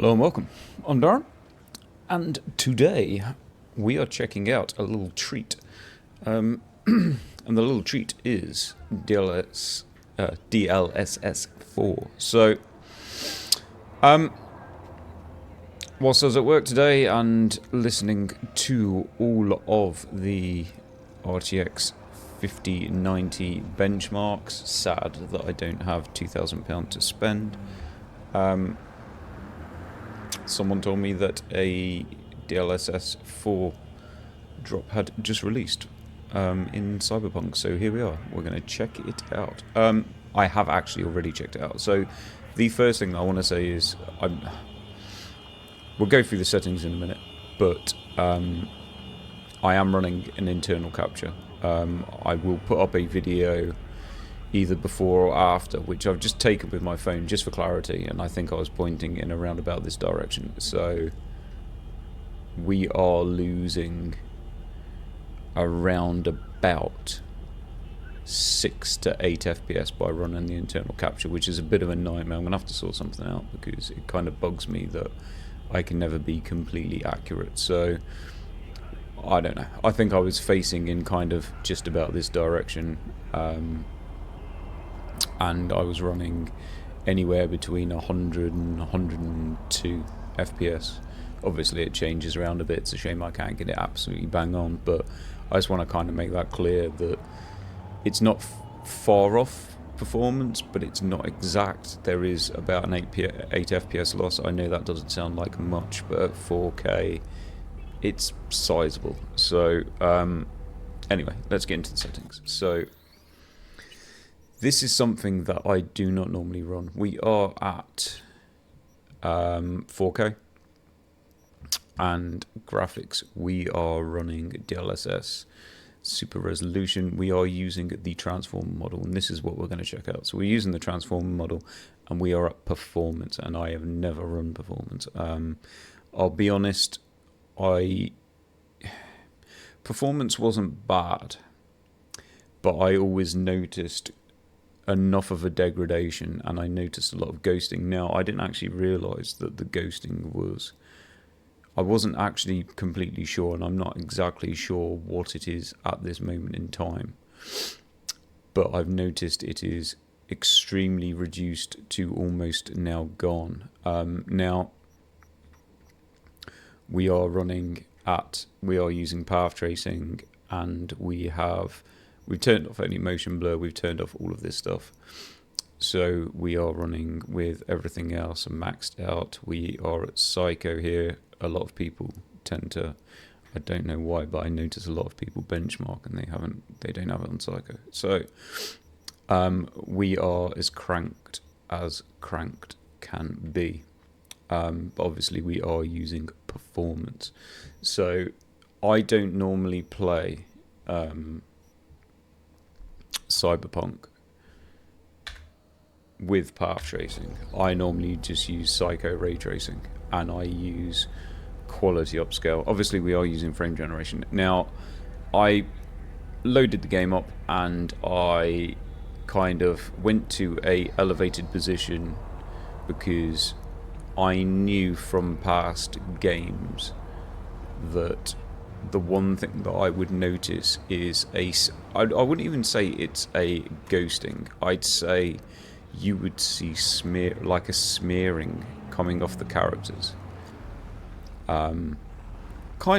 Hello and welcome. I'm Darren, and today we are checking out a little treat. And the little treat is DLSS 4. So, whilst I was at work today and listening to all of the RTX 5090 benchmarks, sad that I don't have £2,000 to spend. Someone told me that a DLSS 4 drop had just released in Cyberpunk, so here we are. We're going to check it out. I have actually already checked it out. So the first thing I want to say is we'll go through the settings in a minute, but I am running an internal capture. I will put up a video either before or after, which I've just taken with my phone just for clarity, and I think I was pointing in around about this direction. So we are losing around about 6 to 8 FPS by running the internal capture, which is a bit of a nightmare. I'm gonna have to sort something out because it kind of bugs me that I can never be completely accurate. So I don't know, I think I was facing in kind of just about this direction, and I was running anywhere between 100 and 102 FPS. Obviously it changes around a bit. It's a shame I can't get it absolutely bang on, but I just want to kind of make that clear that it's not far off performance, but it's not exact. There is about an 8 FPS loss. I know that doesn't sound like much, but at 4K it's sizable. So anyway, let's get into the settings. So this is something that I do not normally run. We are at 4K, and graphics, we are running DLSS super resolution. We are using the transform model, and this is what we're going to check out. So we're using the transform model, and we are at performance, and I have never run performance. I'll be honest, performance wasn't bad, but I always noticed enough of a degradation, and I noticed a lot of ghosting. Now, I didn't actually realise that the ghosting was... I wasn't actually completely sure, and I'm not exactly sure what it is at this moment in time. But I've noticed it is extremely reduced to almost now gone. Now, we are using path tracing, and we've turned off any motion blur, we've turned off all of this stuff. So we are running with everything else maxed out. We are at Psycho here. A lot of people tend to, I don't know why, but I notice a lot of people benchmark and they don't have it on Psycho. So we are as cranked can be. But obviously we are using performance. So I don't normally play Cyberpunk with path tracing. I normally just use Psycho ray tracing, and I use quality upscale. Obviously we are using frame generation. Now, I loaded the game up and I kind of went to a elevated position because I knew from past games that the one thing that I would notice is I wouldn't even say it's a ghosting. I'd say you would see a smearing coming off the characters. Kind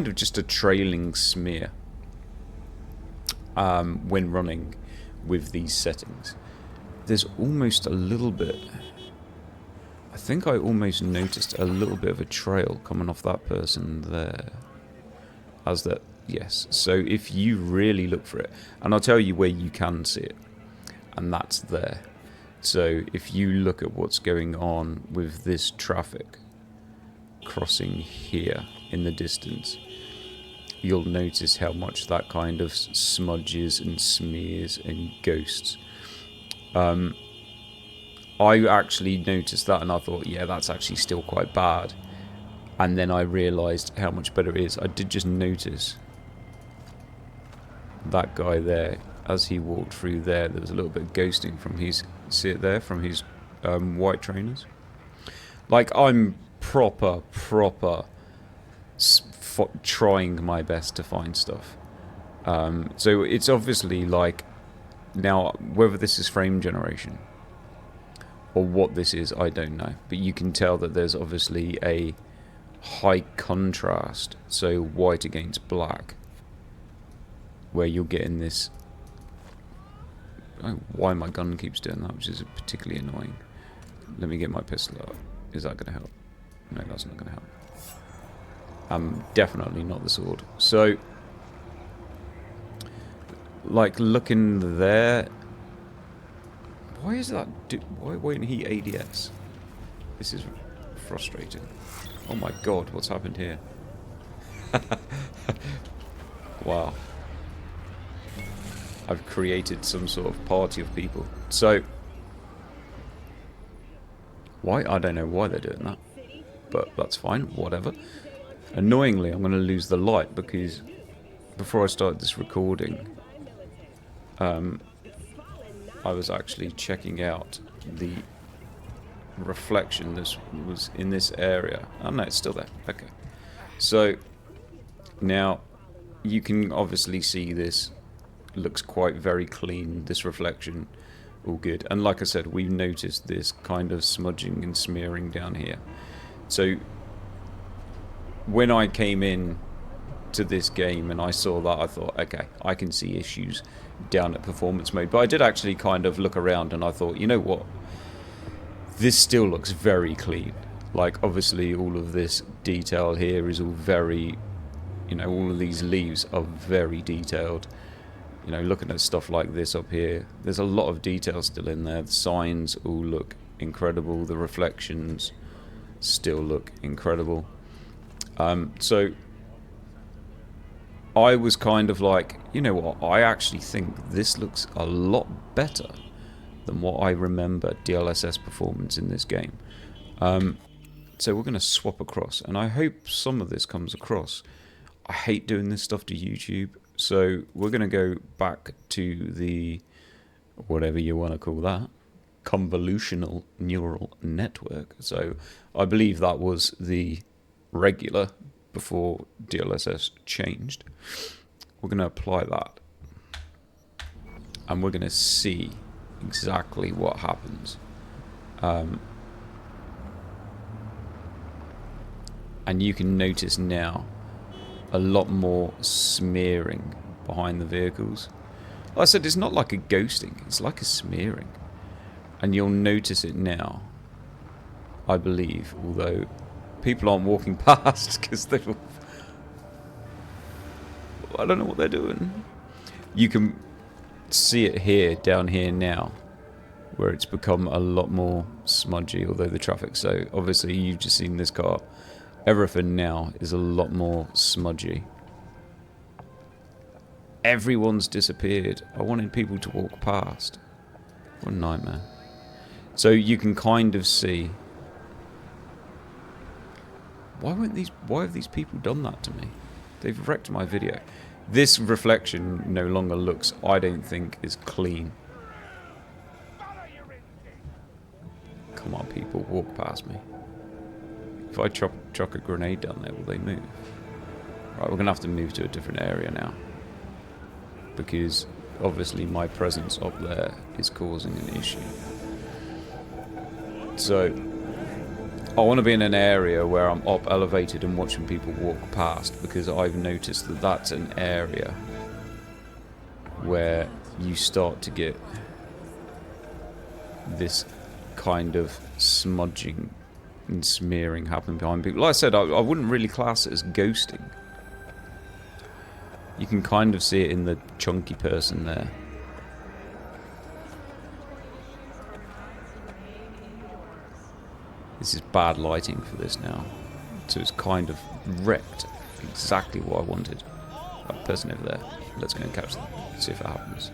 of just a trailing smear when running with these settings. There's almost a little bit... I think I almost noticed a little bit of a trail coming off that person there. Yes. So if you really look for it, and I'll tell you where you can see it, and that's there. So if you look at what's going on with this traffic crossing here in the distance, you'll notice how much that kind of smudges and smears and ghosts. I actually noticed that, and I thought, yeah, that's actually still quite bad. And then I realised how much better it is. I did just notice that guy there, as he walked through there was a little bit of ghosting from his, see it there, from his white trainers. Like, I'm proper trying my best to find stuff. So it's obviously like, now whether this is frame generation or what this is, I don't know, but you can tell that there's obviously a high contrast, so white against black, where you're getting this. Oh, why my gun keeps doing that, which is particularly annoying. Let me get my pistol out. Is that going to help? No, that's not going to help. Definitely not the sword. So, like, looking there. Why is that? Why won't he ADS? This is frustrating. Oh my god, what's happened here? Wow. I've created some sort of party of people. So, why? I don't know why they're doing that. But that's fine, whatever. Annoyingly, I'm going to lose the light because before I started this recording, I was actually checking out the reflection that was in this area. Oh no, it's still there. Okay. So, now, you can obviously see this looks quite very clean, this reflection, all good. And like I said, we've noticed this kind of smudging and smearing down here. So when I came in to this game and I saw that, I thought, okay, I can see issues down at performance mode. But I did actually kind of look around and I thought, you know what, this still looks very clean. Like, obviously all of this detail here is all very, you know, all of these leaves are very detailed. You know, looking at stuff like this up here, there's a lot of detail still in there. The signs all look incredible. The reflections still look incredible. So I was kind of like, you know what, I actually think this looks a lot better than what I remember DLSS performance in this game. So we're going to swap across, and I hope some of this comes across. I hate doing this stuff to YouTube. So we're going to go back to the, whatever you want to call that, convolutional neural network. So I believe that was the regular before DLSS changed. We're going to apply that. And we're going to see exactly what happens. And you can notice now a lot more smearing behind the vehicles. Like I said, it's not like a ghosting, it's like a smearing. And you'll notice it now, I believe, although people aren't walking past because they're all, I don't know what they're doing. You can see it here, down here now, where it's become a lot more smudgy, although the traffic, so obviously you've just seen this car. Everything now is a lot more smudgy. Everyone's disappeared. I wanted people to walk past. What a nightmare. So you can kind of see. Why have these people done that to me? They've wrecked my video. This reflection no longer looks, I don't think, as clean. Come on, people, walk past me. If I chuck a grenade down there, will they move? Right, we're going to have to move to a different area now. Because, obviously, my presence up there is causing an issue. So, I want to be in an area where I'm up elevated and watching people walk past, because I've noticed that that's an area where you start to get this kind of smudging and smearing happening behind people. Like I said, I wouldn't really class it as ghosting. You can kind of see it in the chunky person there. This is bad lighting for this now. So it's kind of wrecked exactly what I wanted. That person over there. Let's go and catch them. See if it happens.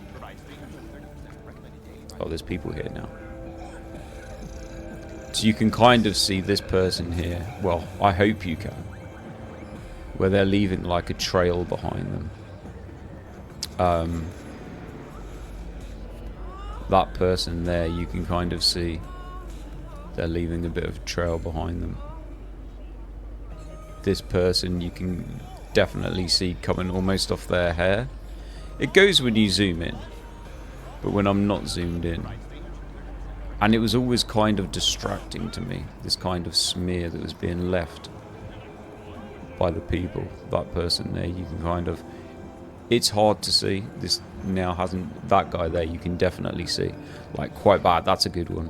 Oh, there's people here now. So you can kind of see this person here. Well, I hope you can. Where they're leaving like a trail behind them. That person there, you can kind of see they're leaving a bit of trail behind them. this person you can definitely see coming almost off their hair. It goes when you zoom in, but when I'm not zoomed in. And it was always kind of distracting to me, this kind of smear that was being left by the people. That person there, you can kind of... It's hard to see. This now hasn't... That guy there, you can definitely see. Like, quite bad. That's a good one.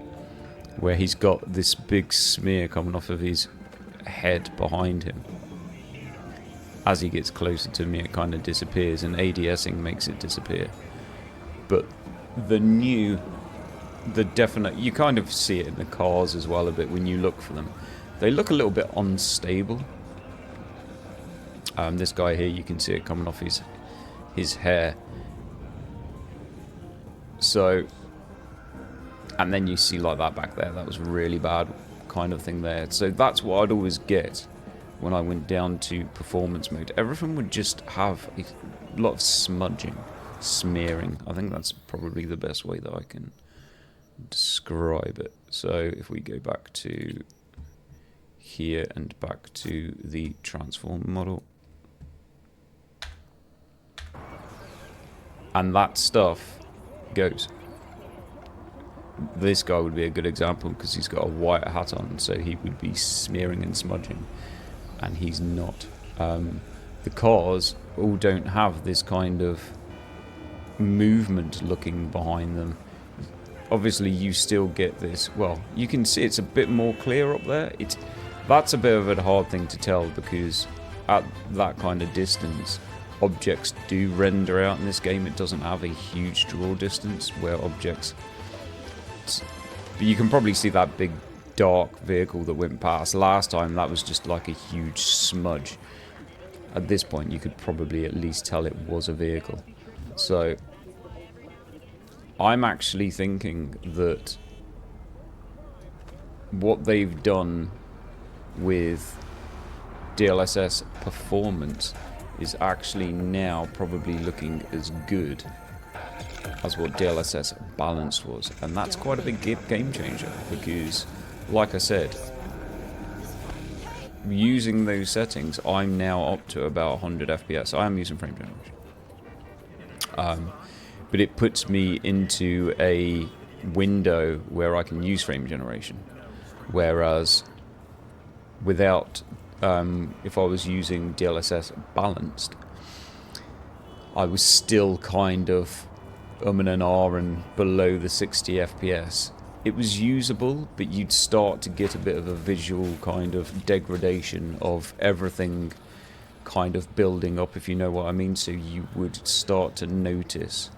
Where he's got this big smear coming off of his head behind him. As he gets closer to me, it kind of disappears, and ADSing makes it disappear. But the definite... You kind of see it in the cars as well a bit when you look for them. They look a little bit unstable. This guy here, you can see it coming off his hair. So, and then you see like that back there. That was really bad kind of thing there. So that's what I'd always get when I went down to performance mode. Everything would just have a lot of smudging, smearing. I think that's probably the best way that I can describe it. So if we go back to here and back to the transform model. And that stuff goes. This guy would be a good example because he's got a white hat on, so he would be smearing and smudging, and he's not. The cars all don't have this kind of movement looking behind them. Obviously, you still get this. Well, you can see it's a bit more clear up there. That's a bit of a hard thing to tell because at that kind of distance, objects do render out in this game. It doesn't have a huge draw distance where objects... But you can probably see that big dark vehicle that went past. Last time that was just like a huge smudge. At this point you could probably at least tell it was a vehicle. So I'm actually thinking that what they've done with DLSS performance is actually now probably looking as good as what DLSS balanced was, and that's quite a big game changer because, like I said, using those settings, I'm now up to about 100 FPS. I am using frame generation, but it puts me into a window where I can use frame generation, whereas without if I was using DLSS balanced, I was still kind of and an R and below the 60 FPS. It was usable, but you'd start to get a bit of a visual kind of degradation of everything kind of building up, if you know what I mean. So you would start to notice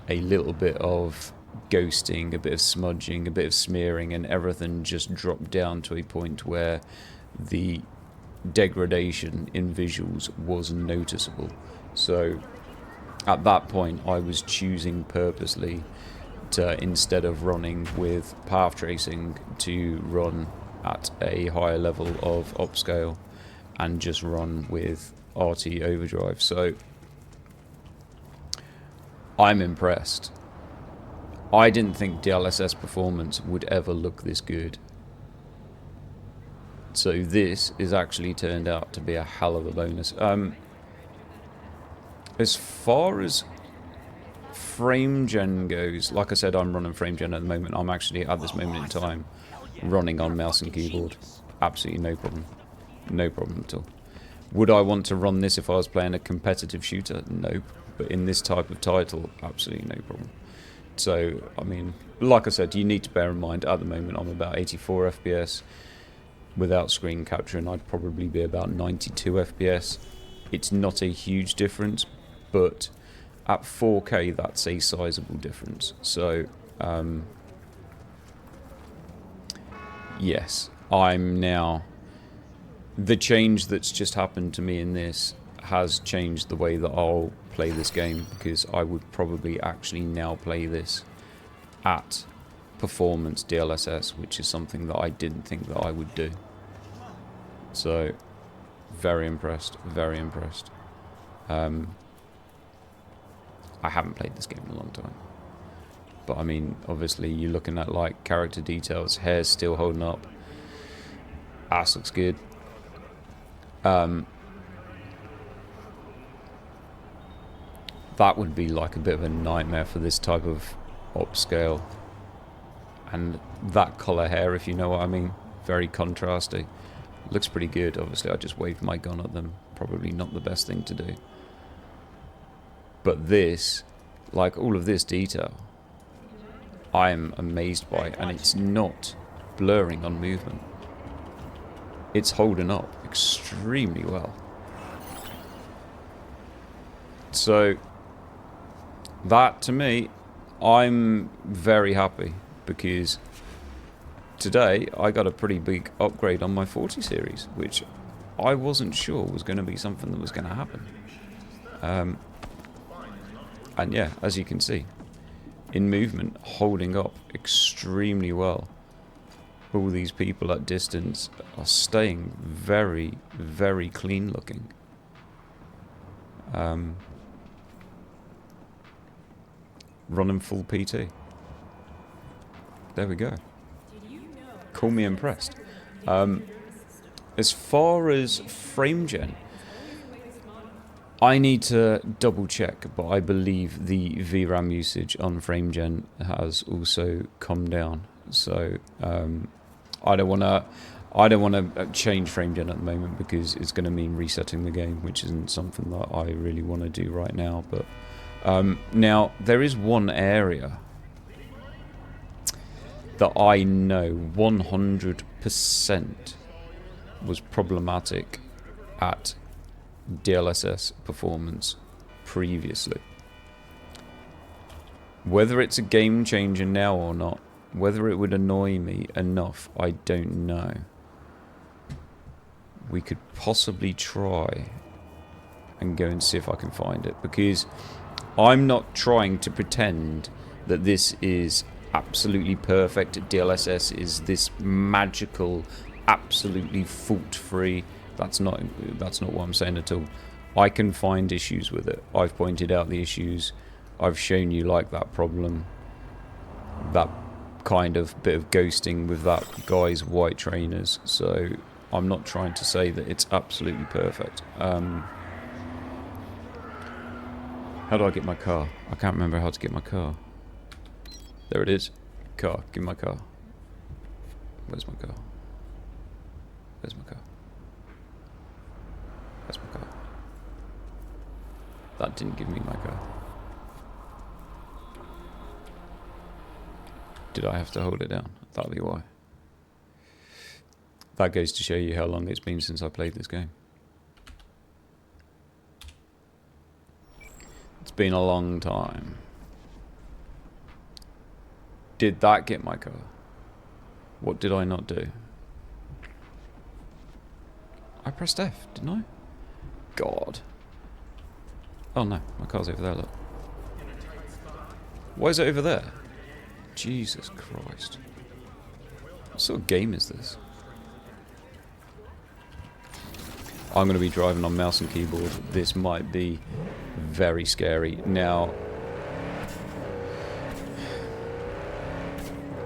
a little bit of ghosting, a bit of smudging, a bit of smearing, and everything just dropped down to a point where the degradation in visuals was noticeable. So at that point I was choosing purposely to, instead of running with path tracing, to run at a higher level of upscale and just run with RT overdrive. So I'm impressed. I didn't think DLSS performance would ever look this good. So this is actually turned out to be a hell of a bonus. As far as frame gen goes, like I said, I'm running frame gen at the moment. I'm actually, at this moment in time, running on mouse and keyboard. Absolutely no problem. No problem at all. Would I want to run this if I was playing a competitive shooter? Nope. But in this type of title, absolutely no problem. So, I mean, like I said, you need to bear in mind, at the moment, I'm about 84 FPS. Without screen capturing, I'd probably be about 92 FPS. It's not a huge difference, but at 4K, that's a sizable difference. So, yes, I'm now... The change that's just happened to me in this has changed the way that I'll play this game, because I would probably actually now play this at performance DLSS, which is something that I didn't think that I would do. So, very impressed, very impressed. I haven't played this game in a long time. But I mean, obviously you're looking at like character details, hair's still holding up, ass looks good. That would be like a bit of a nightmare for this type of upscale. And that colour hair, if you know what I mean, very contrasty. Looks pretty good. Obviously, I just waved my gun at them. Probably not the best thing to do. But this, like all of this detail, I am amazed by, and it's not blurring on movement. It's holding up extremely well. So that, to me, I'm very happy, because today I got a pretty big upgrade on my 40 series, which I wasn't sure was going to be something that was going to happen. And yeah, as you can see, in movement, holding up extremely well. All these people at distance are staying very, very clean looking. Running full PT. There we go. Call me impressed. As far as frame gen, I need to double check, but I believe the VRAM usage on frame gen has also come down. So I don't want to change frame gen at the moment, because it's going to mean resetting the game, which isn't something that I really want to do right now. But now there is one area that I know 100% was problematic at DLSS performance previously. Whether it's a game changer now or not, whether it would annoy me enough, I don't know. We could possibly try and go and see if I can find it, because I'm not trying to pretend that this is absolutely perfect. DLSS is this magical, absolutely fault-free. That's not what I'm saying at all. I can find issues with it. I've pointed out the issues. I've shown you like that problem, that kind of bit of ghosting with that guy's white trainers. So I'm not trying to say that it's absolutely perfect. How do I get my car? I can't remember how to get my car. There it is. Car. Give me my car. Where's my car? Where's my car? That's my car. That didn't give me my car. Did I have to hold it down? That'll be why. That goes to show you how long it's been since I played this game. It's been a long time. Did that get my car? What did I not do? I pressed F, didn't I? God. Oh no, my car's over there, look. Why is it over there? Jesus Christ. What sort of game is this? I'm going to be driving on mouse and keyboard. This might be very scary. Now,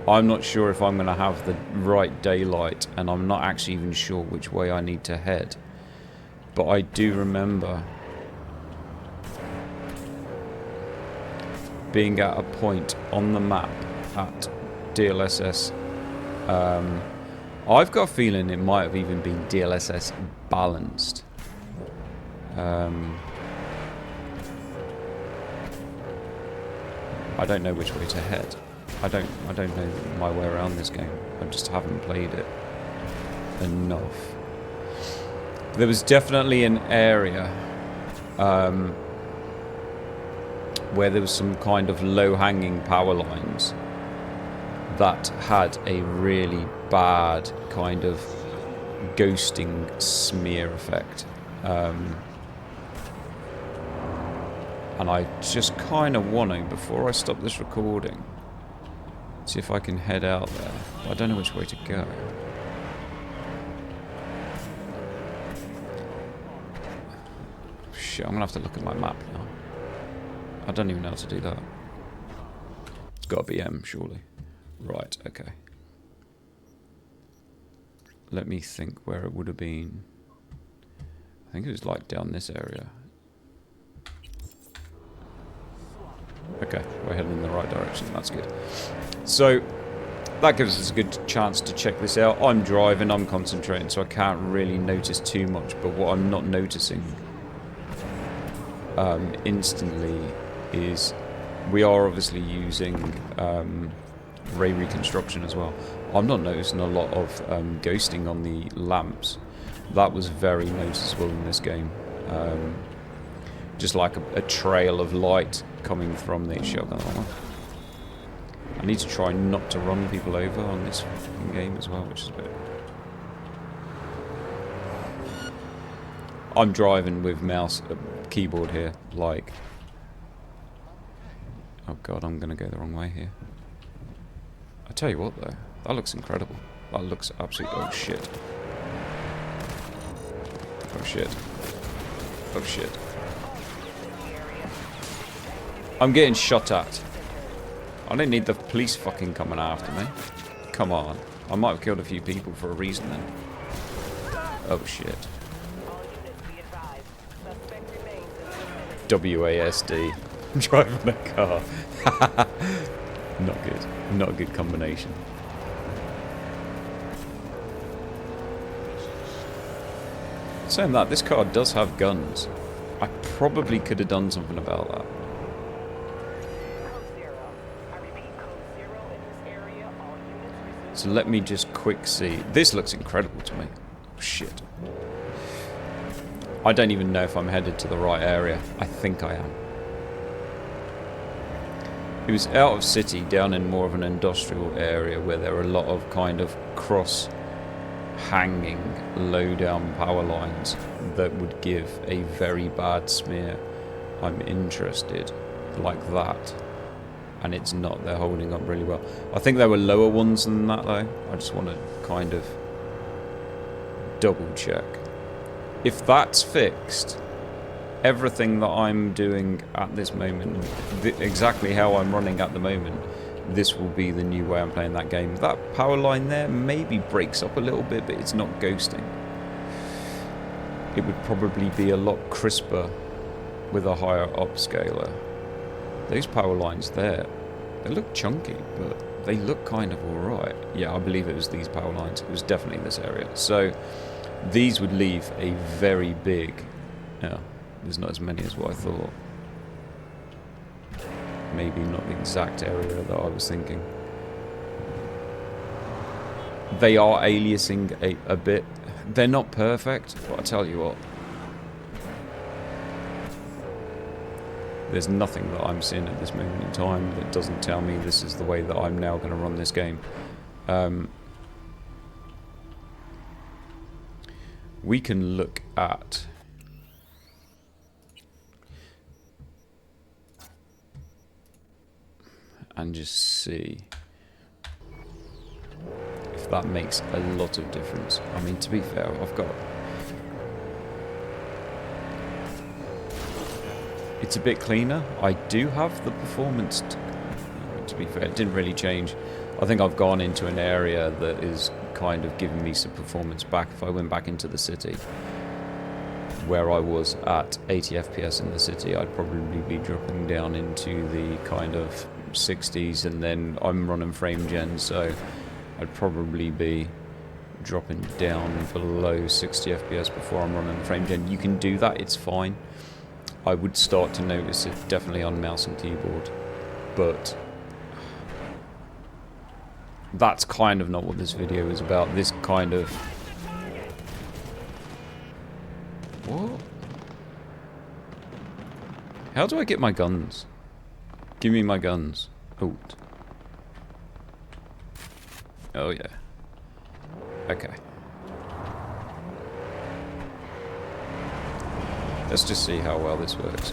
I'm not sure if I'm going to have the right daylight, and I'm not actually even sure which way I need to head. But I do remember being at a point on the map at DLSS. I've got a feeling it might have even been DLSS balanced. I don't know which way to head. I don't know my way around this game. I just haven't played it enough. There was definitely an area where there was some kind of low-hanging power lines that had a really bad kind of ghosting smear effect. And I just kind of want to, before I stop this recording, see if I can head out there. But I don't know which way to go. Shit, I'm going to have to look at my map now. I don't even know how to do that. It's got to be M, surely. Right, okay. Let me think where it would have been. I think it was like down this area. Okay, we're heading in the right direction. That's good. So that gives us a good chance to check this out. I'm driving, I'm concentrating, so I can't really notice too much. But what I'm not noticing instantly is we are obviously using ray reconstruction as well. I'm not noticing a lot of ghosting on the lamps. That was very noticeable in this game. Just like a trail of light coming from the shotgun armor. I need to try not to run people over on this game as well, which is a bit... I'm driving with mouse, keyboard here, like... Oh god, I'm gonna go the wrong way here. I tell you what though, that looks incredible. That looks absolutely... Oh shit. Oh shit. Oh shit. I'm getting shot at. I don't need the police fucking coming after me. Come on. I might have killed a few people for a reason then. Oh shit. WASD. I'm driving a car. Not good. Not a good combination. Saying that, this car does have guns. I probably could have done something about that. So let me just quick see. This looks incredible to me. Shit. I don't even know if I'm headed to the right area. I think I am. It was out of city, down in more of an industrial area where there are a lot of kind of cross-hanging, low-down power lines that would give a very bad smear. I'm interested. Like that. And it's not. They're holding up really well. I think there were lower ones than that, though. I just want to kind of double-check. If that's fixed, everything that I'm doing at this moment, exactly how I'm running at the moment, this will be the new way I'm playing that game. That power line there maybe breaks up a little bit, but it's not ghosting. It would probably be a lot crisper with a higher upscaler. Those power lines there, they look chunky, but they look kind of alright. Yeah, I believe it was these power lines. It was definitely this area. So these would leave a very big... Yeah, there's not as many as what I thought. Maybe not the exact area that I was thinking. They are aliasing a bit. They're not perfect, but I tell you what. There's nothing that I'm seeing at this moment in time that doesn't tell me this is the way that I'm now going to run this game. We can look at... and just see if that makes a lot of difference. I mean, to be fair, I've got... It's a bit cleaner. I do have the performance. To be fair, it didn't really change. I think I've gone into an area that is kind of giving me some performance back. If I went back into the city, where I was at 80 FPS in the city, I'd probably be dropping down into the kind of 60s, and then I'm running frame gen, so I'd probably be dropping down below 60 FPS before I'm running frame gen. You can do that, it's fine. I would start to notice it definitely on mouse and keyboard, but that's kind of not what this video is about. This kind of... What? How do I get my guns? Give me my guns. Oh. Oh yeah. Okay. Let's just see how well this works.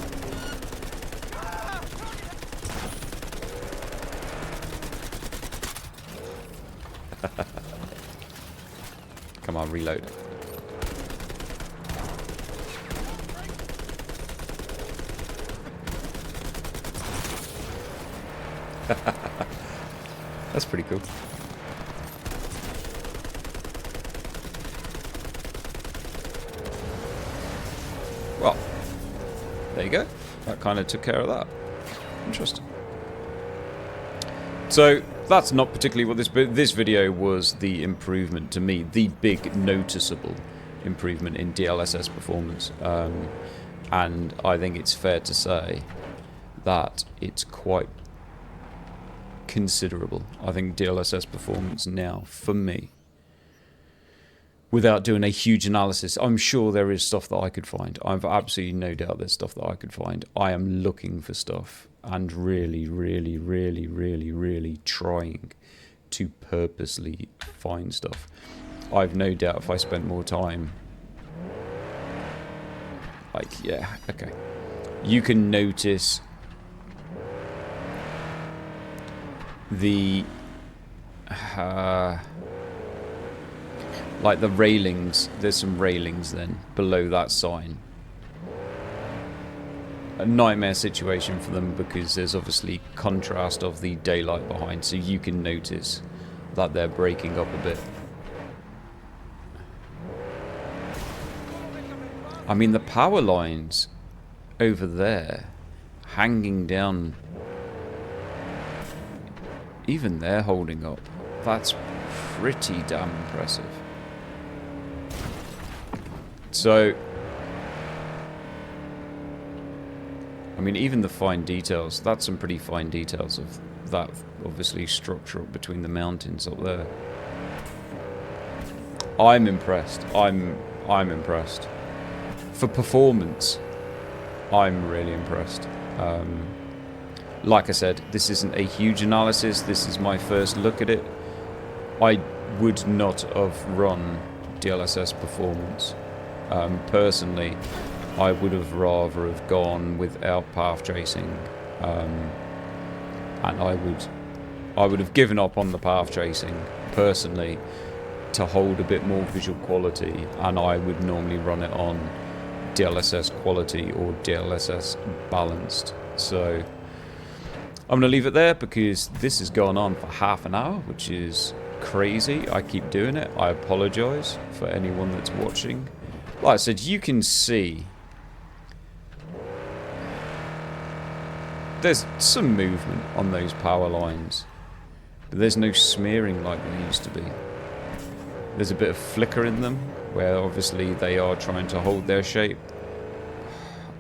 Come on, reload. That's pretty cool. go. That kind of took care of that. Interesting. So that's not particularly what this video was. The improvement to me, the big noticeable improvement in DLSS performance, and I think it's fair to say that it's quite considerable. I think DLSS performance now, for me, without doing a huge analysis, I'm sure there is stuff that I could find. I've absolutely no doubt there's stuff that I could find. I am looking for stuff and really, really, really, really, really trying to purposely find stuff. I've no doubt if I spent more time, like, yeah, okay. You can notice the like the railings. There's some railings then below that sign. A nightmare situation for them because there's obviously contrast of the daylight behind, so you can notice that they're breaking up a bit. I mean, the power lines over there hanging down, even they're holding up. That's pretty damn impressive. So, I mean, even the fine details, that's some pretty fine details of that, obviously, structure up between the mountains up there. I'm impressed. I'm impressed. For performance, I'm really impressed. Like I said, this isn't a huge analysis. This is my first look at it. I would not have run DLSS performance. Personally, I would have rather have gone without path tracing, and I would have given up on the path tracing personally to hold a bit more visual quality, and I would normally run it on DLSS quality or DLSS balanced. So I'm going to leave it there because this has gone on for half an hour, which is crazy. I keep doing it. I apologize for anyone that's watching. Like I said, you can see there's some movement on those power lines, but there's no smearing like there used to be. There's a bit of flicker in them, where obviously they are trying to hold their shape.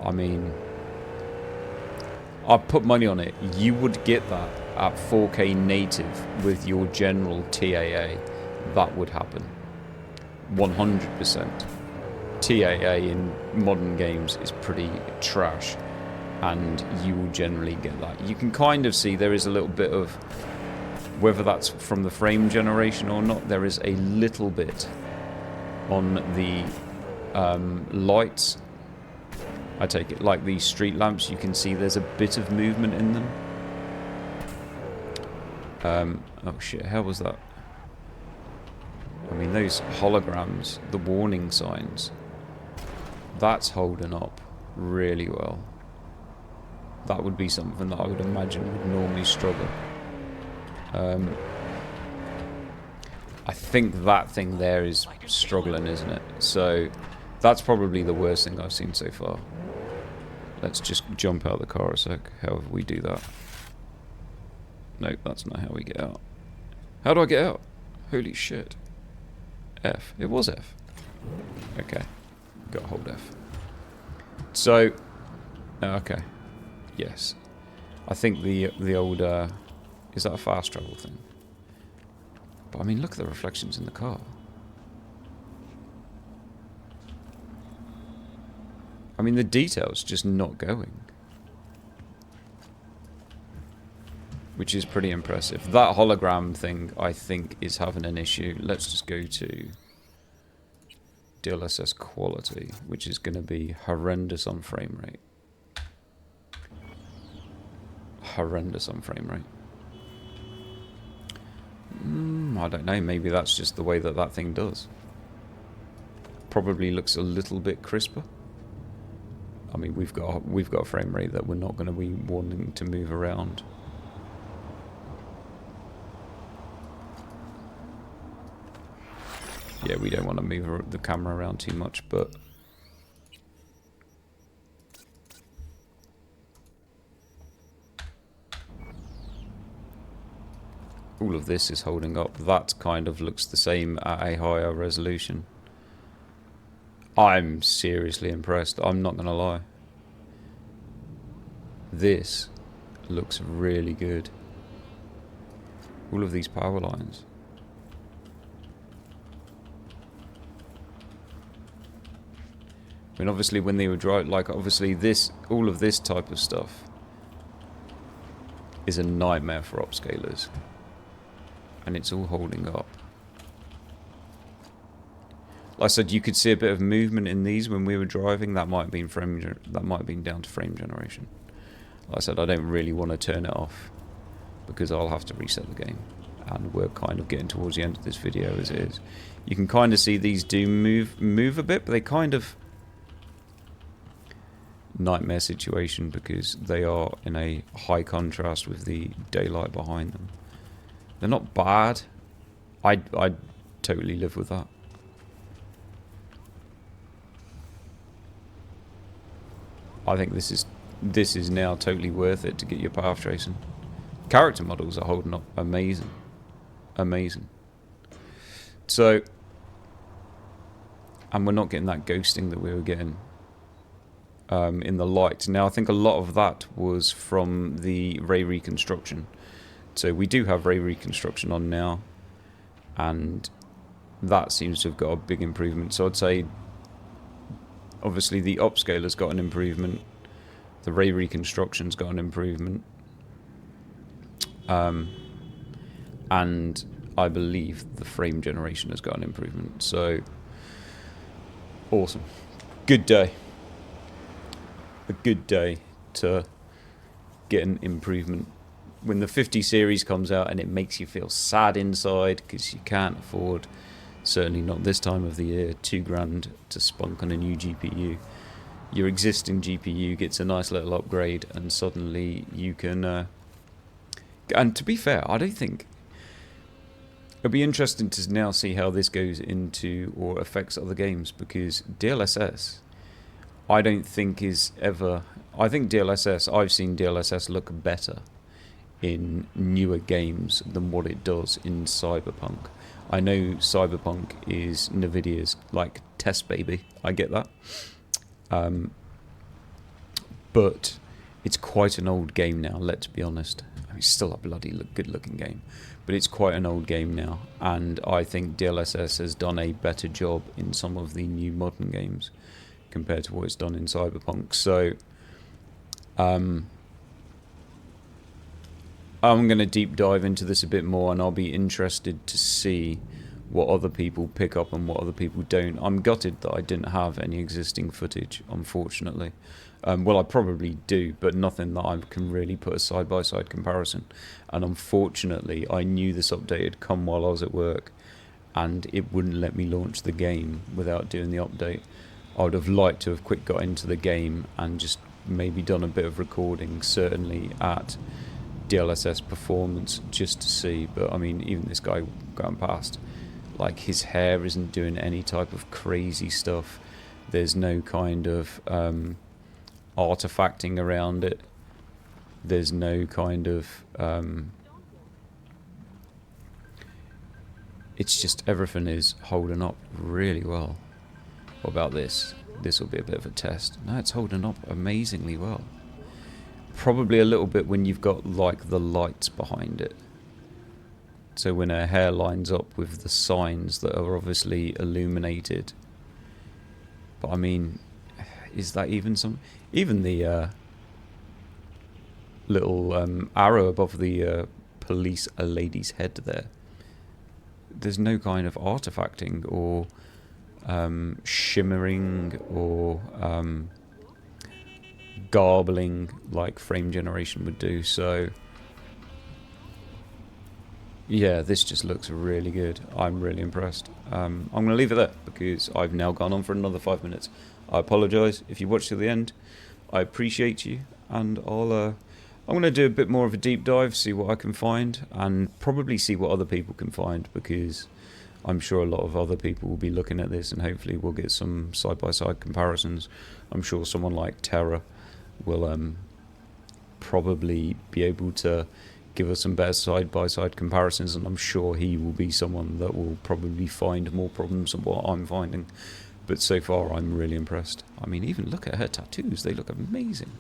I mean, I'd put money on it. You would get that at 4K native with your general TAA. That would happen. 100%. TAA in modern games is pretty trash, and you will generally get that. You can kind of see there is a little bit of, whether that's from the frame generation or not, there is a little bit on the lights. I take it like the street lamps, you can see there's a bit of movement in them. Oh shit, how was that? I mean, those holograms, the warning signs, that's holding up really well. That would be something that I would imagine would normally struggle. I think that thing there is struggling, isn't it? So that's probably the worst thing I've seen so far. Let's just jump out of the car a sec. However we do that. Nope, that's not how we get out. How do I get out? Holy shit. F. It was F. Okay. Got to hold F. So, okay. Yes. I think the old, is that a fast travel thing? But I mean, look at the reflections in the car. I mean, the detail's just not going. Which is pretty impressive. That hologram thing, I think, is having an issue. Let's just go to DLSS quality, which is going to be horrendous on frame rate. Horrendous on frame rate. I don't know, maybe that's just the way that that thing does. Probably looks a little bit crisper. I mean, we've got a frame rate that we're not going to be wanting to move around. Yeah, we don't want to move the camera around too much, but all of this is holding up. That kind of looks the same at a higher resolution. I'm seriously impressed. I'm not going to lie. This looks really good. All of these power lines. I mean, obviously, when they were driving, like, obviously, all of this type of stuff is a nightmare for upscalers, and it's all holding up. Like I said, you could see a bit of movement in these when we were driving. That might have been down to frame generation. Like I said, I don't really want to turn it off because I'll have to reset the game, and we're kind of getting towards the end of this video as it is. You can kind of see these do move a bit, but they kind of nightmare situation because they are in a high contrast with the daylight behind them. They're not bad. I'd totally live with that. I think this is now totally worth it to get your path tracing. Character models are holding up amazing. Amazing. So, and we're not getting that ghosting that we were getting in the light. Now, I think a lot of that was from the ray reconstruction. So we do have ray reconstruction on now, and that seems to have got a big improvement. So I'd say, obviously, the upscaler's got an improvement. The ray reconstruction's got an improvement. And I believe the frame generation has got an improvement. So, awesome. Good day. A good day to get an improvement. When the 50 series comes out and it makes you feel sad inside because you can't afford, certainly not this time of the year, $2,000 to spunk on a new GPU. Your existing GPU gets a nice little upgrade and suddenly you can... and to be fair, I don't think... It'll be interesting to now see how this goes into or affects other games, because DLSS, I don't think is ever... I think DLSS, I've seen DLSS look better in newer games than what it does in Cyberpunk. I know Cyberpunk is Nvidia's like test baby, I get that. But it's quite an old game now, let's be honest. I mean, it's still a bloody good looking game, but it's quite an old game now, and I think DLSS has done a better job in some of the new modern games compared to what it's done in Cyberpunk. So I'm going to deep dive into this a bit more, and I'll be interested to see what other people pick up and what other people don't. I'm gutted that I didn't have any existing footage, unfortunately. Well, I probably do, but nothing that I can really put a side-by-side comparison. And unfortunately, I knew this update had come while I was at work, and it wouldn't let me launch the game without doing the update. I would have liked to have quick got into the game and just maybe done a bit of recording, certainly at DLSS performance, just to see. But I mean, even this guy going past, like, his hair isn't doing any type of crazy stuff. There's no kind of artifacting around it. There's no kind of it's just everything is holding up really well. What about this? This will be a bit of a test. No, it's holding up amazingly well. Probably a little bit when you've got like the lights behind it. So when her hair lines up with the signs that are obviously illuminated. But I mean, is that even some... Even the little arrow above the police lady's head there. There's no kind of artifacting or shimmering or garbling like frame generation would do. So yeah, this just looks really good. I'm really impressed. I'm going to leave it there because I've now gone on for another 5 minutes. I apologise if you watched to the end. I appreciate you, and I'm going to do a bit more of a deep dive, see what I can find, and probably see what other people can find, because I'm sure a lot of other people will be looking at this, and hopefully we'll get some side-by-side comparisons. I'm sure someone like Terra will probably be able to give us some better side-by-side comparisons, and I'm sure he will be someone that will probably find more problems than what I'm finding. But so far, I'm really impressed. I mean, even look at her tattoos. They look amazing.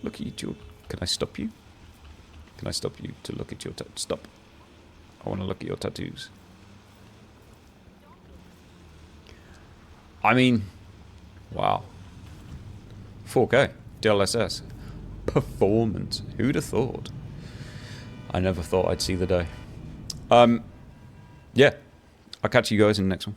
Look at you. Can I stop you? Can I stop you to look at your tattoos? Stop. I want to look at your tattoos. I mean, wow. 4K, DLSS. Performance. Who'd have thought? I never thought I'd see the day. Yeah. I'll catch you guys in the next one.